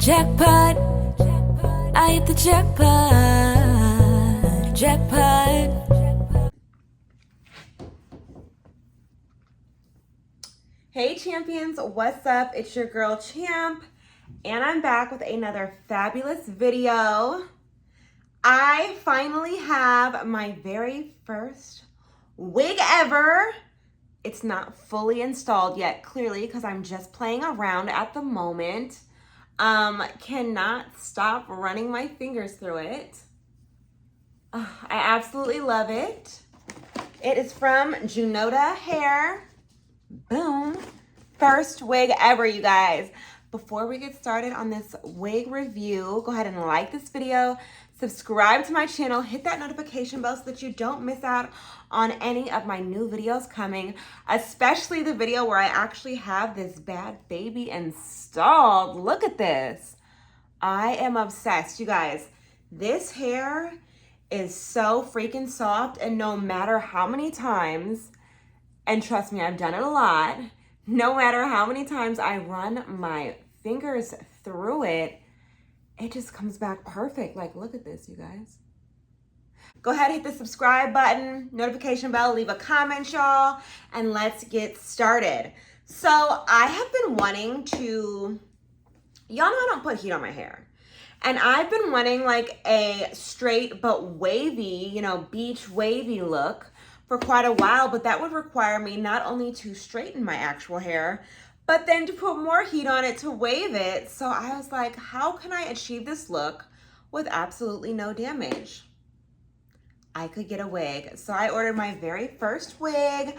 Jackpot, I hit the jackpot, jackpot. Hey champions, what's up? It's your girl Champ, and I'm back with another fabulous video. I finally have my very first wig ever. It's not fully installed yet, clearly, because I'm just playing around at the moment. Cannot stop running my fingers through it. I absolutely love it. It is from Junota Hair. Boom. First wig ever, you guys. Before we get started on this wig review, go ahead and like this video, subscribe to my channel, hit that notification bell so that you don't miss out on any of my new videos coming, especially the video where I actually have this bad baby installed. Look at this. I am obsessed, you guys. This hair is so freaking soft, and no matter how many times, and trust me, I've done it a lot, no matter how many times I run my fingers through it, it just comes back perfect. Like, look at this, you guys. Go ahead, hit the subscribe button, notification bell, leave a comment, y'all, and let's get started. So I have been wanting to, y'all know I don't put heat on my hair. And I've been wanting like a straight but wavy, you know, beach wavy look for quite a while, but that would require me not only to straighten my actual hair, but then to put more heat on it to wave it. So I was like, how can I achieve this look with absolutely no damage? I could get a wig. So I ordered my very first wig.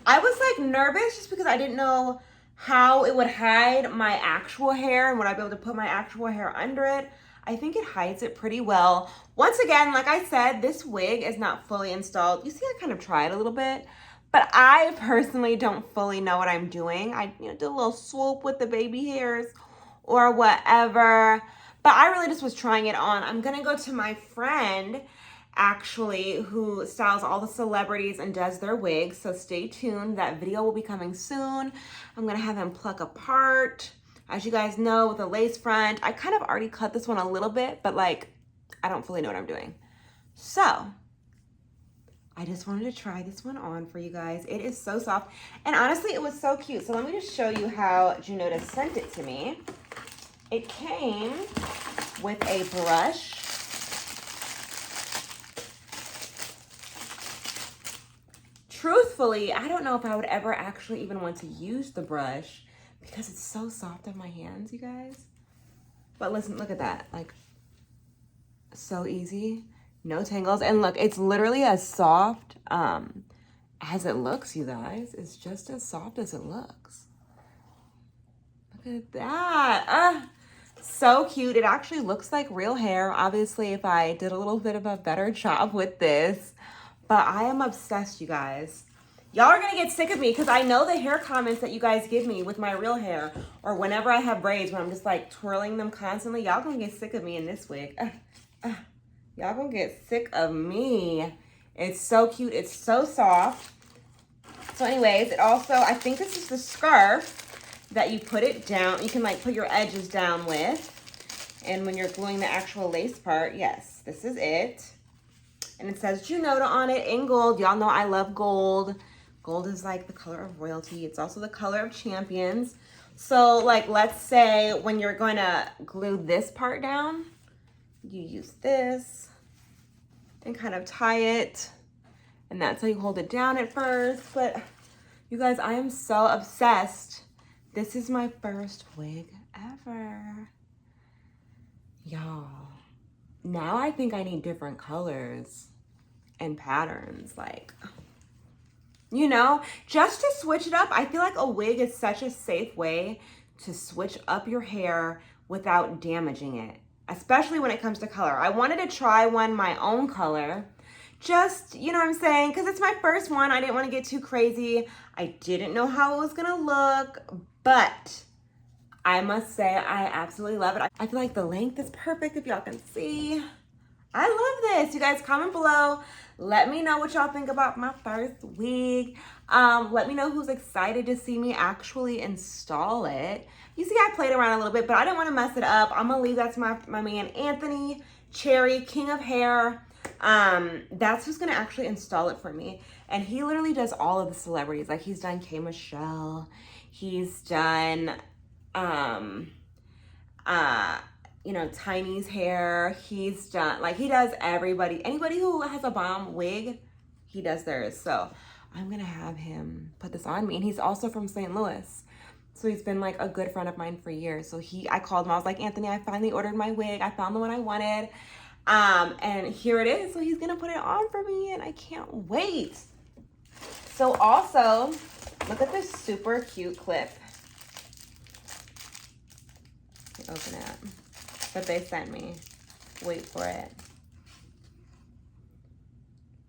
I was like nervous just because I didn't know how it would hide my actual hair and would I be able to put my actual hair under it. I think it hides it pretty well. Once again, like I said, this wig is not fully installed. You see, I kind of tried a little bit, but I personally don't fully know what I'm doing. I did a little swoop with the baby hairs or whatever, but I really just was trying it on. I'm gonna go to my friend, actually, who styles all the celebrities and does their wigs, so stay tuned. That video will be coming soon. I'm gonna have him pluck apart. As you guys know, with a lace front, I kind of already cut this one a little bit, but like, I don't fully know what I'm doing. So, I just wanted to try this one on for you guys. It is so soft, and honestly, it was so cute. So let me just show you how Junota sent it to me. It came with a brush. Truthfully, I don't know if I would ever actually even want to use the brush because it's so soft on my hands, you guys. But listen, look at that. Like, so easy, no tangles. And look, it's literally as soft as it looks, you guys. It's just as soft as it looks. Look at that. So cute. It actually looks like real hair. Obviously, if I did a little bit of a better job with this. But I am obsessed, you guys. Y'all are gonna get sick of me because I know the hair comments that you guys give me with my real hair or whenever I have braids when I'm just like twirling them constantly. Y'all gonna get sick of me in this wig. Y'all gonna get sick of me. It's so cute. It's so soft. So anyways, it also, I think this is the scarf that you put it down. You can like put your edges down with. And when you're gluing the actual lace part, yes, this is it. And it says Junota on it in gold. Y'all know I love gold. Gold is like the color of royalty. It's also the color of champions. So like, let's say when you're going to glue this part down, you use this and kind of tie it. And that's how you hold it down at first. But you guys, I am so obsessed. This is my first wig ever. Y'all, now I think I need different colors and patterns. Like, you know, just to switch it up. I feel like a wig is such a safe way to switch up your hair without damaging it, especially when it comes to color. I wanted to try one my own color, just, you know what I'm saying? Because it's my first one. I didn't want to get too crazy. I didn't know how it was going to look, but I must say I absolutely love it. I feel like the length is perfect if y'all can see. I love this. You guys comment below. Let me know what y'all think about my first wig. Let me know who's excited to see me actually install it. You see, I played around a little bit, but I didn't want to mess it up. I'm gonna leave that to my man Anthony Cherry, King of Hair. That's who's gonna actually install it for me. And he literally does all of the celebrities. Like, he's done K. Michelle. He's done, you know, Tiny's hair. He's done, like, he does everybody. Anybody who has a bomb wig, he does theirs. So I'm gonna have him put this on me. And he's also from St. Louis. So he's been like a good friend of mine for years. So I called him, I was like, Anthony, I finally ordered my wig. I found the one I wanted. And here it is. So he's gonna put it on for me and I can't wait. So also, look at this super cute clip. Open it. That they sent me. Wait for it.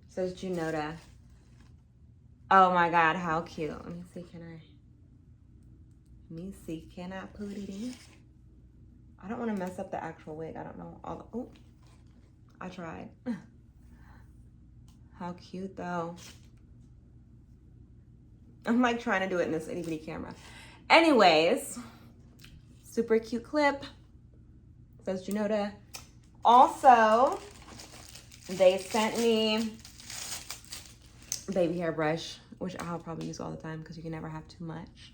It says Junota. Oh my God, how cute. Let me see, can I put it in? I don't want to mess up the actual wig. I don't know all the, oh, I tried. How cute though. I'm like trying to do it in this itty bitty camera. Anyways, super cute clip. Says Junota. Also, they sent me baby hair brush, which I'll probably use all the time because you can never have too much.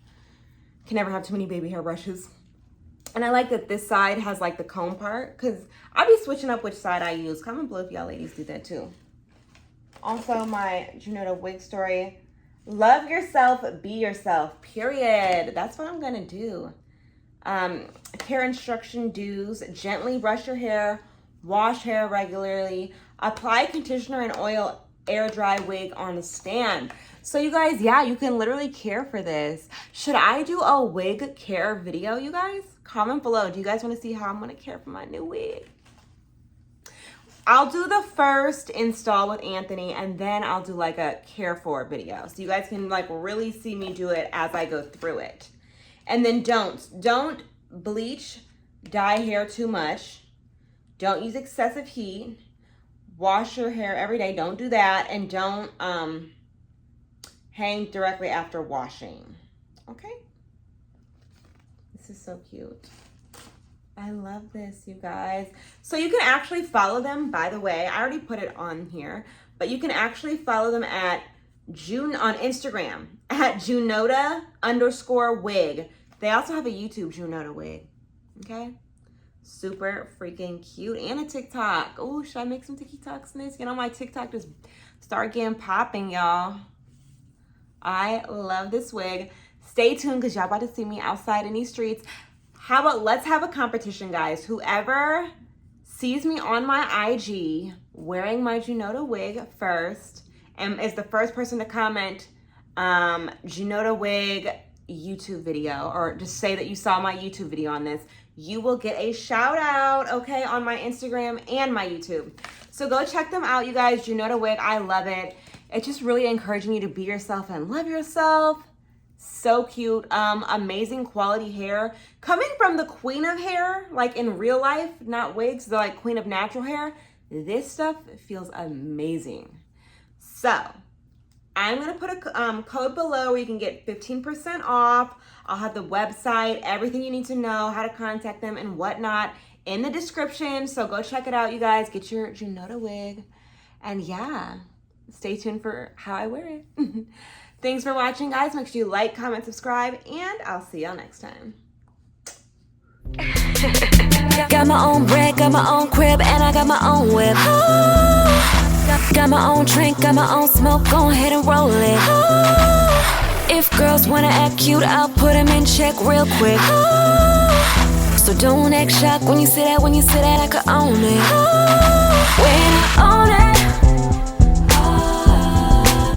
Can never have too many baby hair brushes. And I like that this side has like the comb part because I'll be switching up which side I use. Comment below if y'all ladies do that too. Also, my Junota wig story. Love yourself, be yourself, period. That's what I'm gonna do. Hair instruction do's: gently brush your hair, wash hair regularly, apply conditioner and oil air dry wig on a stand. So you guys, yeah, you can literally care for this. Should I do a wig care video, you guys? Comment below. Do you guys want to see how I'm gonna care for my new wig? I'll do the first install with Anthony and then I'll do like a care for video. So you guys can like really see me do it as I go through it. And then don't bleach, dye hair too much. Don't use excessive heat. Wash your hair every day. Don't do that. And don't hang directly after washing. Okay? This is so cute. I love this, you guys. So you can actually follow them, by the way. I already put it on here, but you can actually follow them at on Instagram at Junota_wig. They also have a YouTube Junota wig. Okay? Super freaking cute. And a TikTok. Oh, should I make some TikToks in this? You know, my TikTok just start getting popping, y'all. I love this wig. Stay tuned because y'all about to see me outside in these streets. How about let's have a competition, guys. Whoever sees me on my IG wearing my Junota wig first and is the first person to comment Junota wig YouTube video, or just say that you saw my YouTube video on this, you will get a shout out, okay, on my Instagram and my YouTube. So go check them out, you guys. Junota wig, I love it. It's just really encouraging you to be yourself and love yourself. So cute. Amazing quality hair. Coming from the queen of hair, like in real life, not wigs, the like queen of natural hair, this stuff feels amazing. So I'm gonna put a code below where you can get 15% off. I'll have the website, everything you need to know, how to contact them and whatnot in the description. So go check it out, you guys. Get your Junota wig. And yeah, stay tuned for how I wear it. Thanks for watching, guys. Make sure you like, comment, subscribe, and I'll see y'all next time. Got my own bread, got my own crib, and I got my own whip. Got my own drink, got my own smoke, go ahead and roll it. If girls wanna act cute, I'll put them in check real quick. So don't act shocked when you see that, I could own it. When I own it.